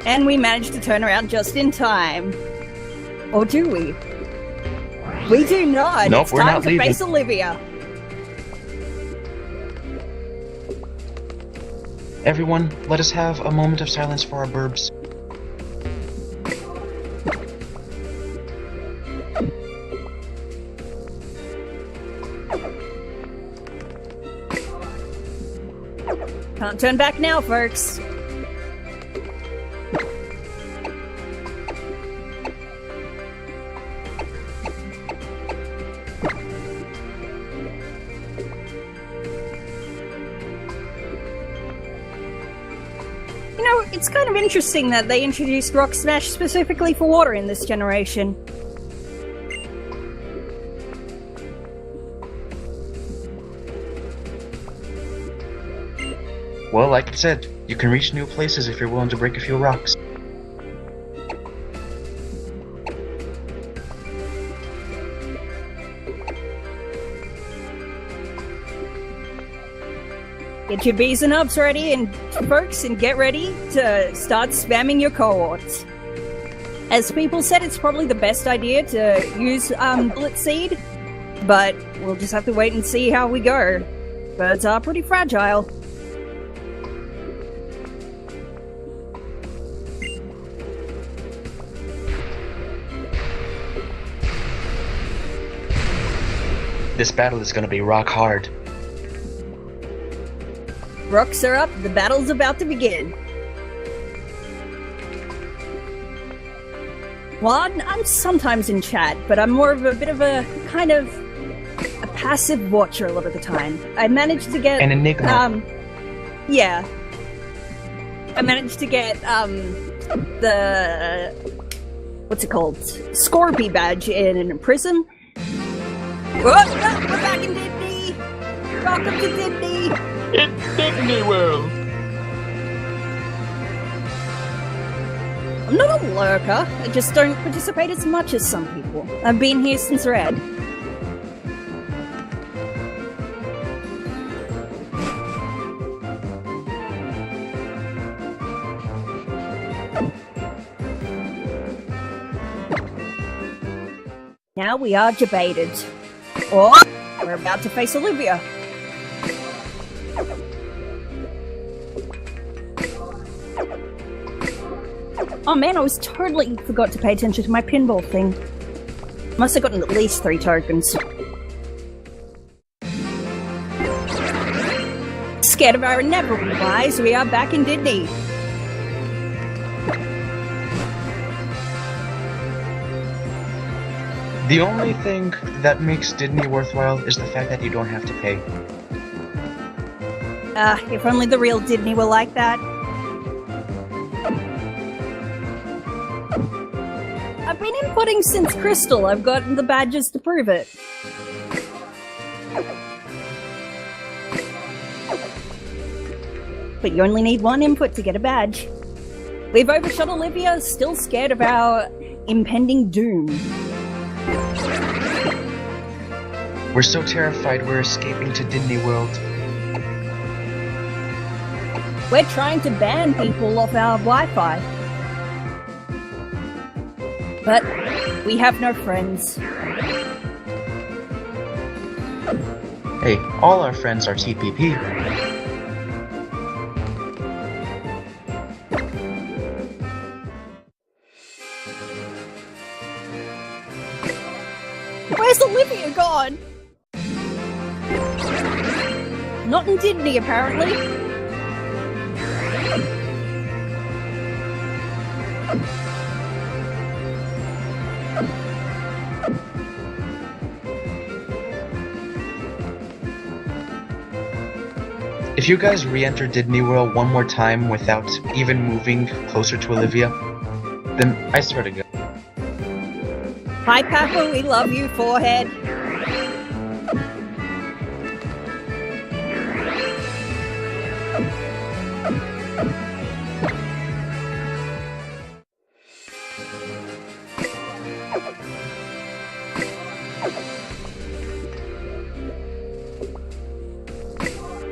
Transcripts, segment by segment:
And we managed to turn around just in time. Or do we? We do not. Nope, it's we're time not to leaving. face Olivia. Everyone, let us have a moment of silence for our burbs. Can't turn back now, folks. You know, it's kind of interesting that they introduced Rock Smash specifically for water in this generation. Well, like I said, you can reach new places if you're willing to break a few rocks. Get your B's and ups ready, and folks, and get ready to start spamming your cohorts. As people said, it's probably the best idea to use Bullet Seed, but we'll just have to wait and see how we go. Birds are pretty fragile. This battle is gonna be rock hard. Rocks are up, the battle's about to begin. Well, I'm sometimes in chat, but I'm more of a bit of a kind of a passive watcher a lot of the time. I managed to get An enigma. Yeah. I managed to get the what's it called? Scorpy badge in Prism. Whoa, no, we're back in Disney! Welcome to Disney! It's Disney World! I'm not a lurker, I just don't participate as much as some people. I've been here since Red. Now we are debated. Or, we're about to face Olivia. Oh man, I was totally forgot to pay attention to my pinball thing. Must have gotten at least 3 tokens. Scared of our inevitable demise, we are back in Disney. The only thing that makes Disney worthwhile is the fact that you don't have to pay. If only the real Disney were like that. I've been inputting since Crystal. I've gotten the badges to prove it. But you only need 1 input to get a badge. We've overshot Olivia, still scared of our impending doom. We're so terrified we're escaping to Disney World. We're trying to ban people off our Wi-Fi. But we have no friends. Hey, all our friends are TPP. Where's Olivia gone? Not in Disney, apparently. If you guys re-enter Disney World one more time without even moving closer to Olivia, then I swear to God. Hi, Papa, we love you, forehead.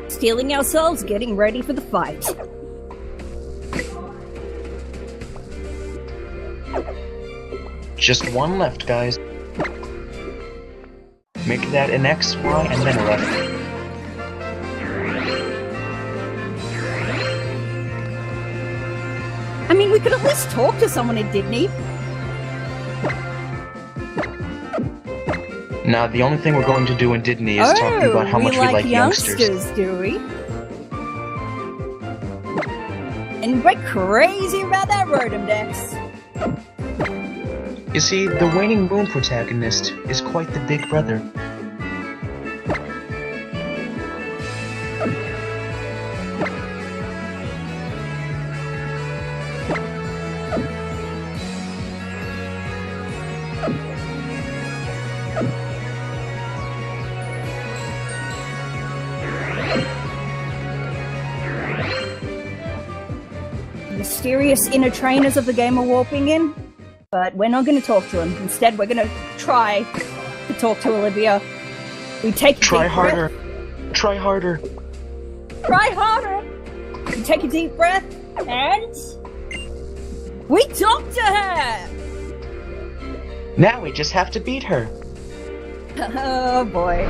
Stealing ourselves, getting ready for the fight. Just one left, guys. Make that an X, Y, and then a left. I mean, we could at least talk to someone in Didney. Nah, the only thing we're going to do in Didney is talking about how much we like youngsters. Do we? And we're crazy about that Rotom Dex. You see, the Waning Moon protagonist is quite the big brother. Mysterious inner trainers of the game are warping in, but we're not going to talk to them. Instead, we're going to try to talk to Olivia. We take a Try deep harder. breath. Try harder. Try harder. We take a deep breath, and we talk to her. Now we just have to beat her. Oh boy.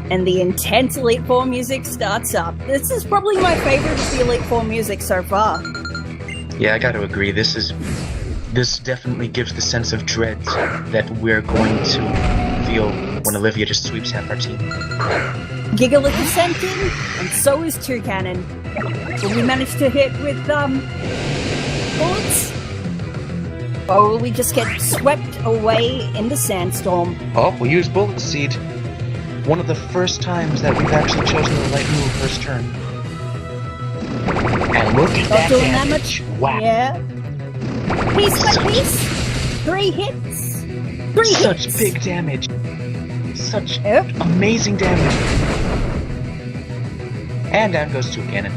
And the intense Elite Four music starts up. This is probably my favorite of the Elite Four music so far. Yeah, I gotta agree. This definitely gives the sense of dread that we're going to feel when Olivia just sweeps half our team. Gigalith is sent in, and so is Toucanon. Will we manage to hit with, bullets? Or will we just get swept away in the sandstorm? Oh, we used Bullet Seed. One of the first times that we've actually chosen the right move first turn. And look at that doing damage. that much? Wow. Yeah. Piece by piece. 3 hits. 3 Such hits. big damage. Such Yep. amazing damage. And down goes Toucanon.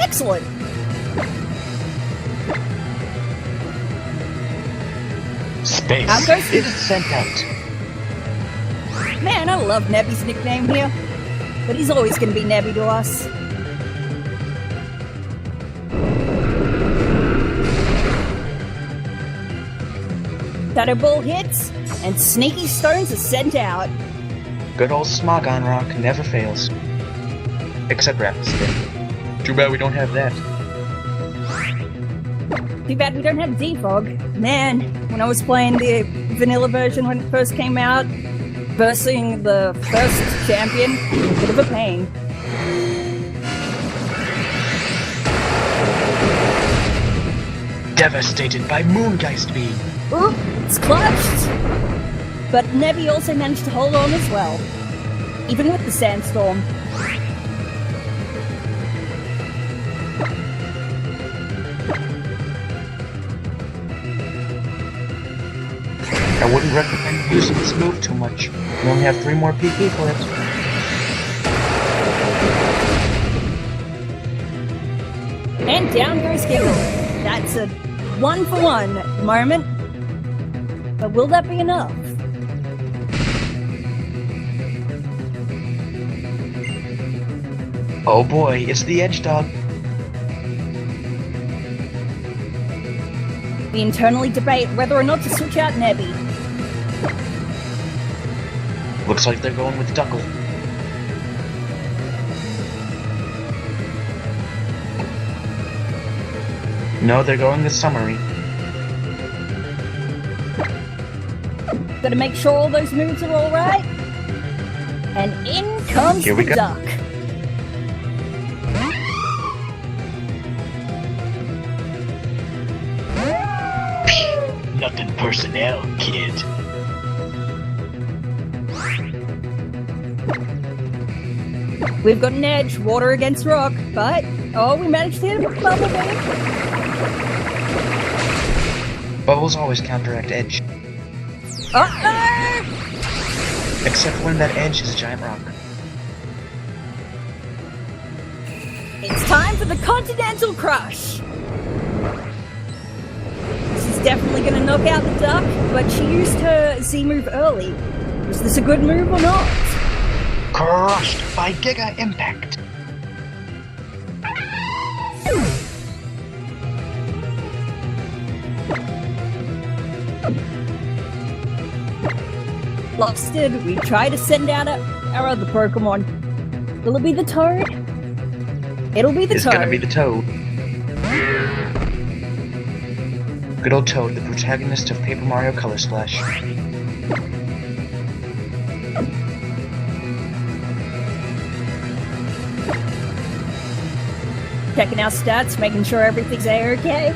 Excellent. Space Out goes is sent out. Man, I love Nebby's nickname here. But he's always going to be Nebby to us. Shadow Ball hits, and Sneaky Stones are sent out. Good old Smogon Rock never fails. Except Rapid Spin. Too bad we don't have that. Too bad we don't have Defog. Man, when I was playing the vanilla version when it first came out, versing the first champion, a bit of a pain. Devastated by Moongeist Beam. Ooh, it's clutched! But Nebby also managed to hold on as well, even with the sandstorm. I wouldn't recommend using this move too much. We only have 3 more PP for it. And down goes Gigalith. That's a 1-for-1 moment. But will that be enough? Oh boy, it's the Edge Dog. We internally debate whether or not to switch out Nebby. Looks like they're going with Duckle. No, they're going with Summary. Gotta make sure all those moves are alright. And in comes Here we the go. duck. Nothing personnel, kid. We've got an edge, water against rock, but oh, we managed to hit him with Bumblebee. Bubbles always counteract Edge. Uh-oh! Except when that Edge is a giant rock. It's time for the Continental Crush! This is definitely gonna knock out the duck, but she used her Z move early. Was this a good move or not? Crushed by Giga Impact. Blasted, we try to send out our other Pokemon. Will it be the Toad? It'll be the It's Toad. gonna be the Toad. Good old Toad, the protagonist of Paper Mario Color Splash. Checking our stats, making sure everything's A-okay.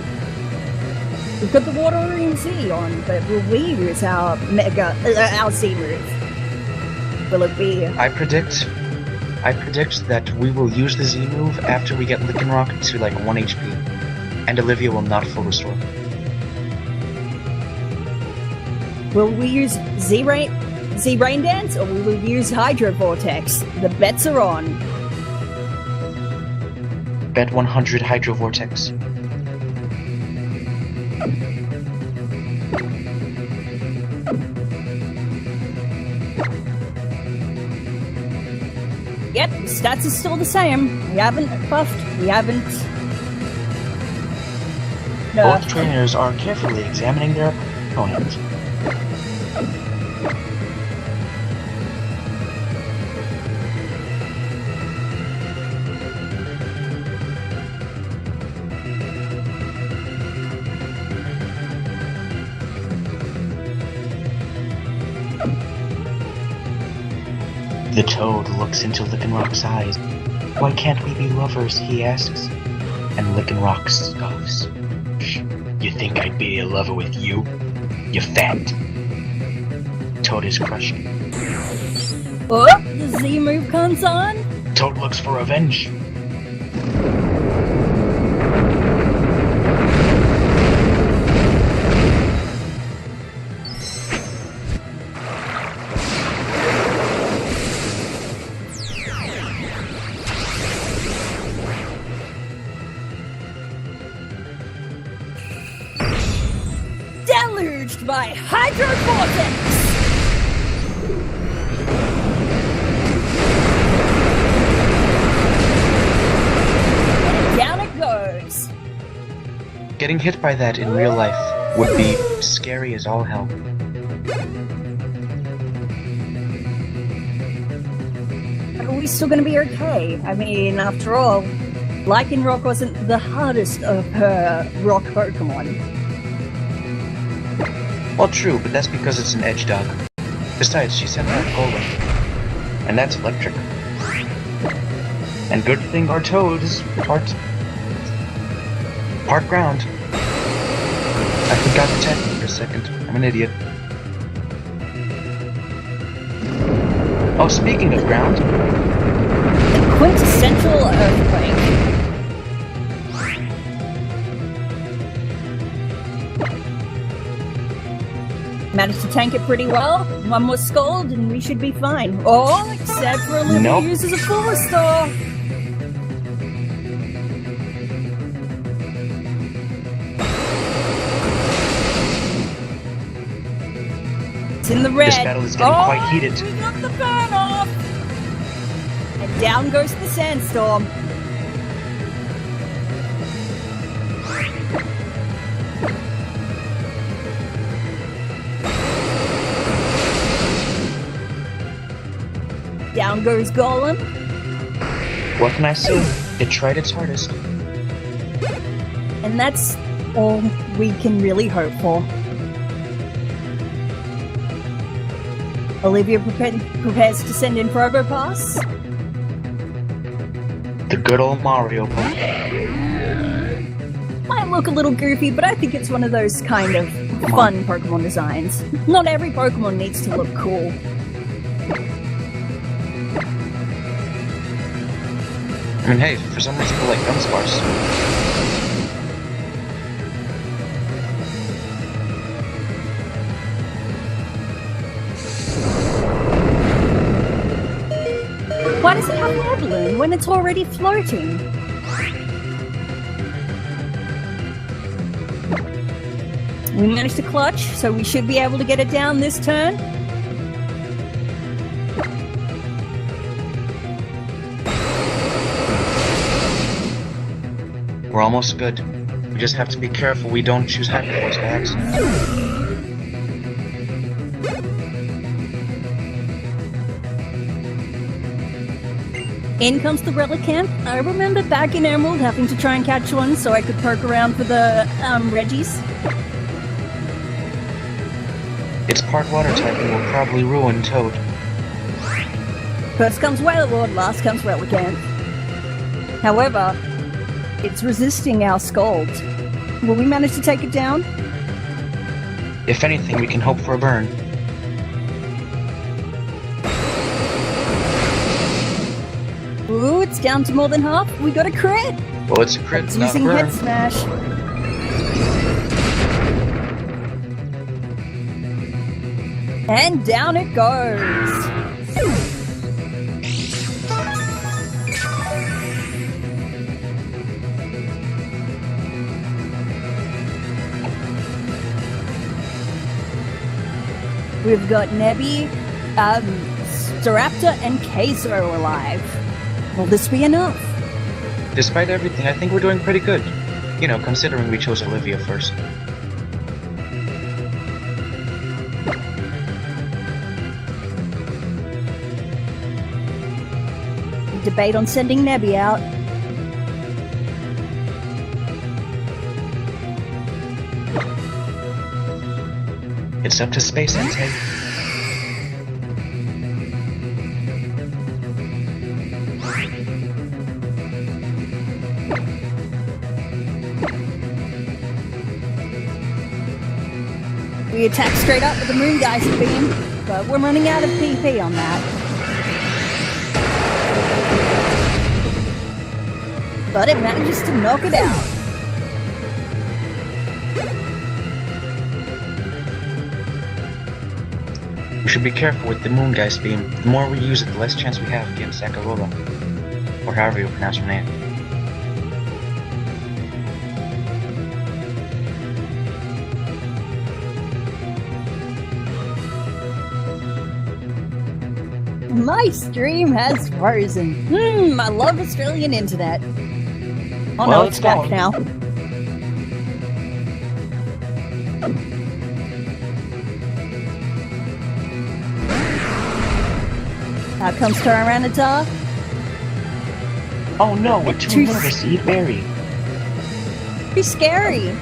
We've got the Water Room Z on, but will we use our our Z move? Will it be? I predict that we will use the Z move after we get Lycanroc to like 1 HP, and Olivia will not full restore. Will we use Z Rain Dance, or will we use Hydro Vortex? The bets are on. Bet 100 Hydro Vortex. Yep, stats are still the same. We haven't buffed. We haven't. No. Both trainers are carefully examining their opponent. The Toad looks into Lycanroc's eyes. Why can't we be lovers, he asks. And Lycanroc scoffs. You think I'd be a lover with you? You fat. Toad is crushed. Oh, the Z move comes on. Toad looks for revenge. Deluged by Hydro Vortex. Down it goes. Getting hit by that in real life would be scary as all hell. Are we still going to be okay? I mean, after all, Lycanroc wasn't the hardest of her rock Pokemon. Well, true, but that's because it's an edge dog. Besides, she sent out Golem, and that's electric. And good thing our Toad is part ground. I forgot to tag you for a second. I'm an idiot. Oh, speaking of ground, The quintessential Earthquake. Managed to tank it pretty well. One more Scald and we should be fine. Oh, except for Olivia Nope. uses a full restore. It's in the red. this battle is getting quite heated. We got the burn off. And down goes the sandstorm. Down goes Golem. What can I say? It tried its hardest. And that's all we can really hope for. Olivia prepares to send in Probopass. The good old Mario Pokemon. Might look a little goofy, but I think it's one of those kind of fun Pokemon designs. Not every Pokemon needs to look cool. I mean, hey, for some reason people like Dunsparce. Why does it have air balloon when it's already floating? We managed to clutch, so we should be able to get it down this turn. We're almost good. We just have to be careful we don't choose Hyperforce by accident. In comes the relic camp. I remember back in Emerald having to try and catch one so I could poke around for the Reggies. Its part water type and will probably ruin Toad. First comes Wailord, last comes Relicanth. However, it's resisting our Scald. Will we manage to take it down? If anything, we can hope for a burn. Ooh, it's down to more than half. We got a crit! Well, it's a crit, It's not a using burn. Head Smash. And down it goes! We've got Nebby, Staraptor, and Queso alive. Will this be enough? Despite everything, I think we're doing pretty good. You know, considering we chose Olivia first. Debate on sending Nebby out. It's up to Space Sensei. We attack straight up with the Moongeyser beam, but we're running out of PP on that. But it manages to knock it out. We should be careful with the Moongeist beam. The more we use it, the less chance we have against Acerola. Or however you pronounce her name. My stream has frozen. I love Australian internet. Oh Well, no, it's it's back gone. now. Out comes Tyranitar. Oh no, we're too Too nervous to eat berry. Be scary.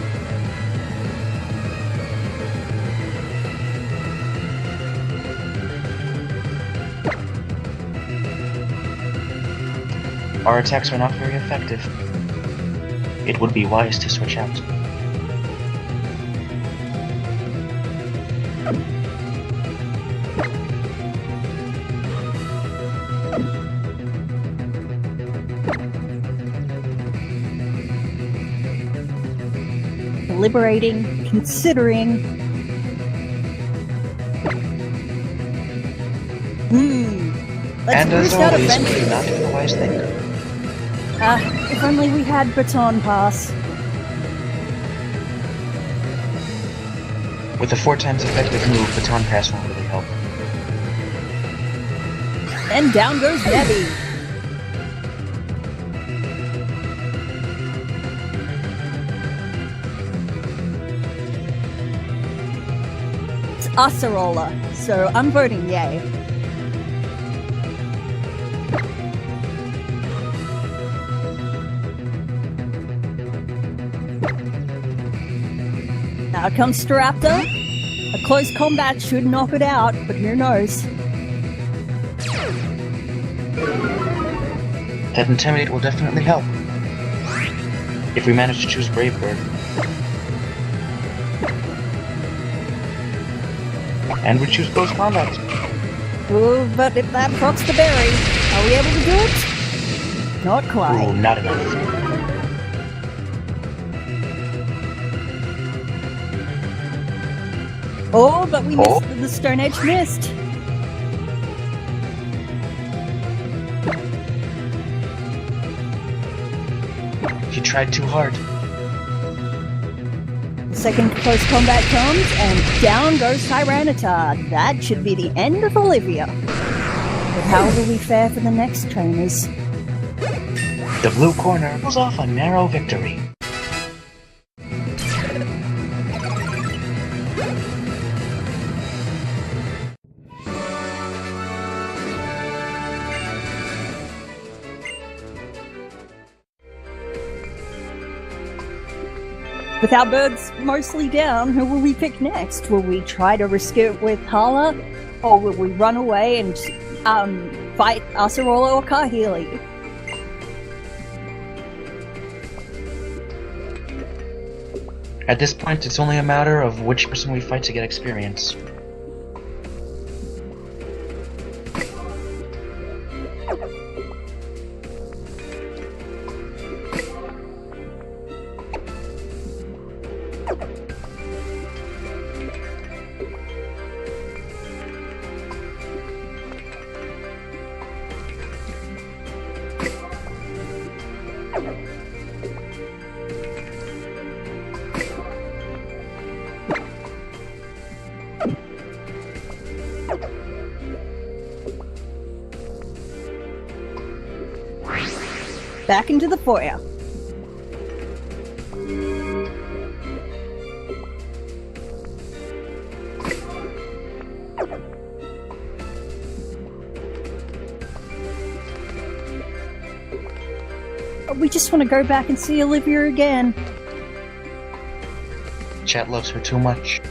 Our attacks are not very effective. It would be wise to switch out. Deliberating, considering. Let's And as boost out always, we offensive. do not do the wise thing. If only we had Baton Pass. With a 4 times effective move, Baton Pass won't really help. And down goes Nebby. It's Acerola, so I'm voting yay. Now comes Staraptor. A close combat should knock it out, but who knows? That Intimidate will definitely help. If we manage to choose Brave Bird. And we choose Close Combat. Ooh, but if that procs the berry, are we able to do it? Not quite. Ooh, not enough. Oh, but we missed the Stone Edge missed. You tried too hard. The second close combat comes, and down goes Tyranitar. That should be the end of Olivia. But how will we fare for the next trainers? The blue corner pulls off a narrow victory. With our birds mostly down, who will we pick next? Will we try to risk it with Hala? Or will we run away and fight Acerola or Kahili? At this point, it's only a matter of which person we fight to get experience. Back into the foyer. We just want to go back and see Olivia again. Chat loves her too much.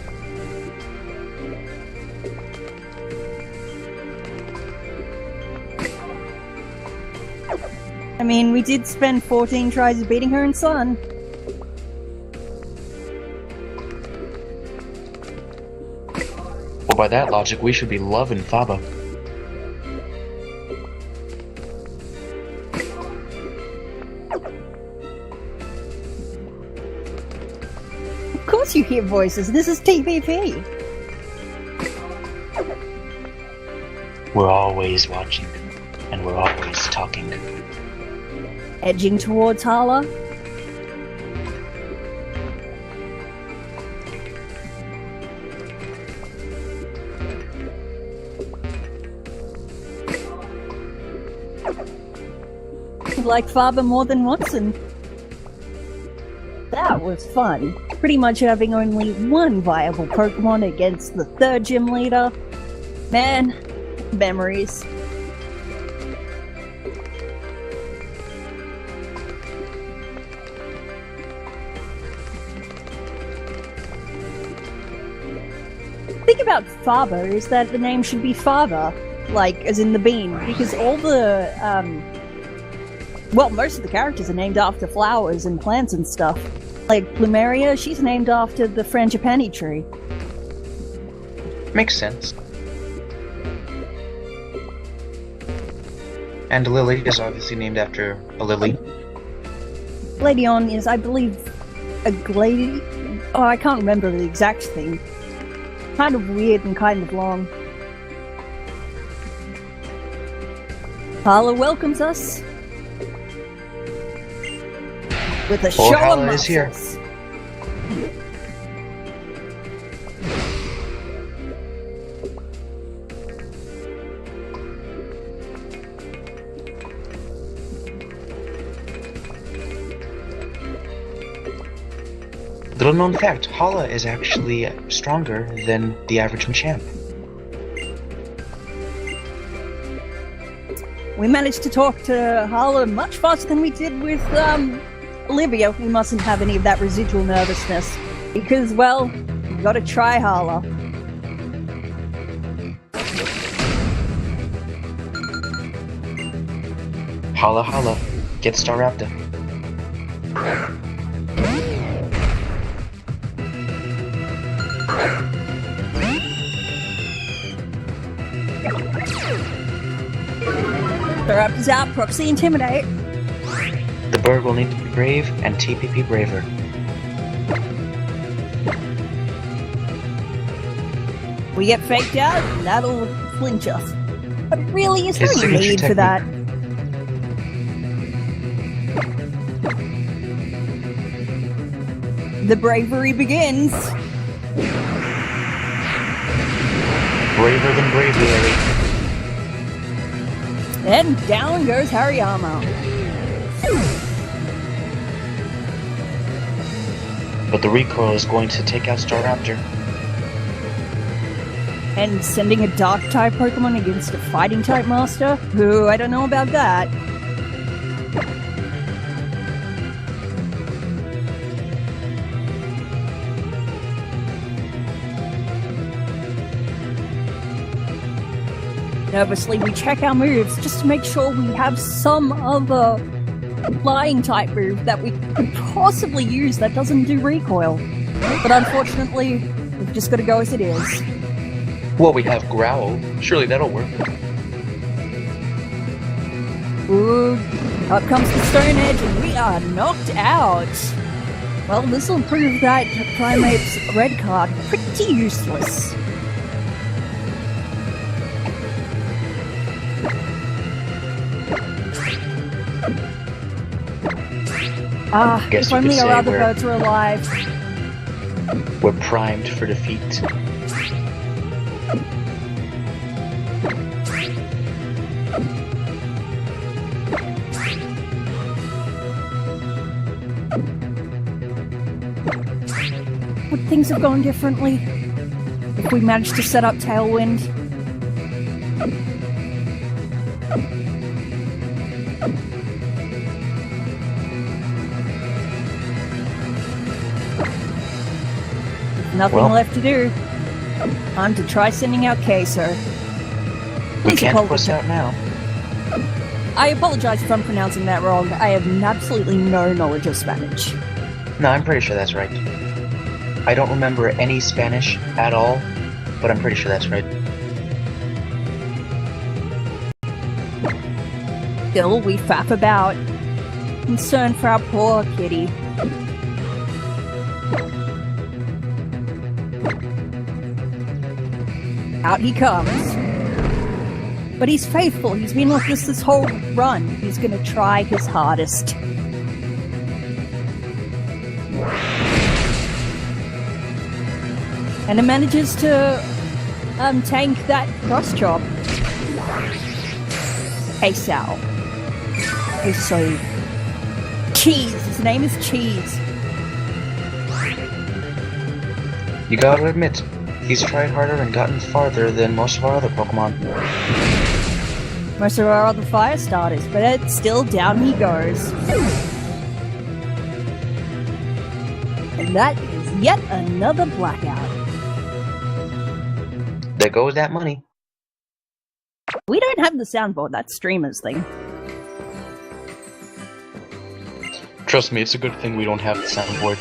I mean, we did spend 14 tries beating her in Sun. Well, by that logic, we should be loving Faba. Of course you hear voices, this is TPP. We're always watching, and we're always talking. Edging towards Hala. Like Faber more than once, and that was fun. Pretty much having only one viable Pokemon against the third gym leader. Man, memories. The thing about Faber is that the name should be Fava, like as in the bean, because all the well, most of the characters are named after flowers and plants and stuff. Like Plumeria, she's named after the frangipani tree. Makes sense. And Lily is obviously named after a lily. Gladion is, I believe, a glady. Oh, I can't remember the exact thing. Kind of weird and kind of long. Hala welcomes us with a show of Hala is here. muscles. Little known fact, Hala is actually stronger than the average Machamp. We managed to talk to Hala much faster than we did with Olivia. We mustn't have any of that residual nervousness. Because, well, we gotta try Hala. Hala Hala, get Staraptor. Staraptor's out, proxy intimidate. The bird will need to be brave and TPP braver. We get faked out, and that'll flinch us. But really, is there His any signature need for that? The bravery begins. Braver than bravery. And down goes Hariyama. But the recoil is going to take out Staraptor. And sending a Dark-type Pokemon against a Fighting-type Master? Ooh, I don't know about that. Nervously, we check our moves just to make sure we have some other flying-type move that we could possibly use that doesn't do recoil. But unfortunately, we've just got to go as it is. Well, we have Growl. Surely that'll work. Ooh, up comes the Stone Edge and we are knocked out. Well, this will prove that Primate's red card pretty useless. If only our other birds were alive. We're primed for defeat. Would things have gone differently if we managed to set up Tailwind? Nothing left to do. Time to try sending out Queso. We can't push out now. I apologize if I'm pronouncing that wrong. I have absolutely no knowledge of Spanish. No, I'm pretty sure that's right. I don't remember any Spanish at all, but I'm pretty sure that's right. Still, we faff about. Concerned for our poor kitty. Out he comes. But he's faithful. He's been with us this whole run. He's gonna try his hardest. And it manages to tank that cross chop. Hey Sal. He's so Cheese. His name is Cheese. You gotta admit, he's tried harder and gotten farther than most of our other Pokemon. Most of our other fire starters, but it's still down he goes. And that is yet another blackout. There goes that money. We don't have the soundboard, that's streamers thing. Trust me, it's a good thing we don't have the soundboard.